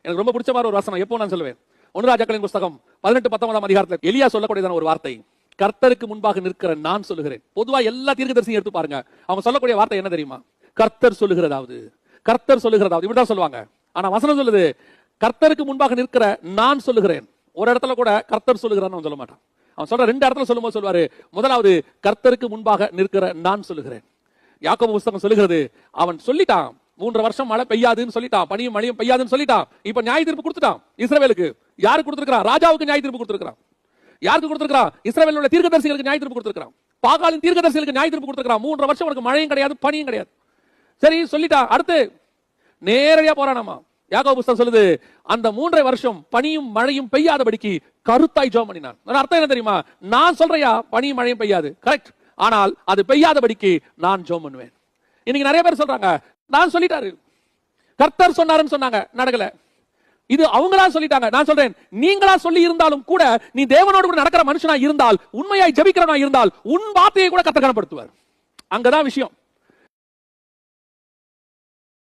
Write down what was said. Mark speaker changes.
Speaker 1: எனக்கு ரொம்ப பிடிச்ச மாதிரி ஒரு வசனம் எப்போ நான் சொல்லுவேன். 1 ராஜாக்களின் புத்தகம் 18-19 அதிகாரத்தில் எலியா சொல்லக்கூடியதான ஒரு வார்த்தை, கர்த்தருக்கு முன்பாக நிற்கிற நான் சொல்லுகிறேன். பொதுவா எல்லா தீர்க்கதரிசியும் எடுத்து பாருங்க, அவங்க சொல்லக்கூடிய வார்த்தை என்ன தெரியுமா? கர்த்தர் சொல்லுகிறதாவது, கர்த்தர் சொல்லுகிறதாவது, இப்படிதான் சொல்லுவாங்க. ஆனா வசனம் சொல்லுது, கர்த்தருக்கு முன்பாக நிற்கிற நான் சொல்லுகிறேன். ஒரு இடத்துல கூட கர்த்தர் சொல்லுகிறான்னு அவன் சொல்ல மாட்டான். அவன் சொல்ற 2 இடத்துல சொல்லும்போது சொல்வாரு, முதலாவது கர்த்தருக்கு முன்பாக நிற்கிற நான் சொல்லுகிறேன். யாக்கோபு புத்தகம் சொல்லுகிறது, அவன் சொல்லிட்டான் 3 வருஷம் மழை பெய்யாதுன்னு சொல்லிட்டான், பனியும் மழையும் பெய்யாதுன்னு சொல்லிட்டான். இப்ப நியாய தீர்ப்பு கொடுத்துட்டான் இஸ்ரவேலுக்கு. யாருக்கு கொடுத்திருக்கான்? ராஜாவுக்கு நியாய தீர்ப்பு கொடுத்திருக்கான். யாருக்கு கொடுத்திருக்கான்? இஸ்ரவேலில் உள்ள தீர்க்கதரிசிகளுக்கு நியாய தீர்ப்பு கொடுத்திருக்கான். பாகாலின் தீர்க்கதரிசிகளுக்கு நியாய தீர்ப்பு கொடுத்திருக்கான். 3 வருஷம் உனக்கு மழையும் கிடையாது, பனியும் கிடையாது. சரி சொல்லிட்டா, அடுத்து நேரடியா போறானாமா. யாக்கோபு புத்தகம் சொல்லுது, அந்த 3 வருஷம் பனியும் மழையும் பெய்யாதபடிக்கு கருத்தாய் ஜெபம் பண்ணினான். அர்த்தம் என்ன தெரியுமா? நான் சொல்றையா பனியும் மழையும் பெய்யாது, கரெக்ட், ஆனால் அது பெய்யாதபடிக்கு நான் ஜெபம் பண்ணுவேன். இன்னைக்கு நிறைய பேர் சொல்றாங்க, நான் சொல்லிட்டாரு, கர்த்தர் சொன்னாருன்னு சொன்னாங்க, நடக்கல. இது அவங்களா சொல்லிட்டாங்க. நான் சொல்றேன், நீங்களா சொல்லி இருந்தாலும் கூட, நீ தேவனோடு கூட நடக்கிற மனுஷனா இருந்தால், உண்மையாய் ஜெபிக்கிறவனா இருந்தால், உன் வார்த்தையை கூட கர்த்தர் கனப்படுத்துவார். அங்கதான் விஷயம்.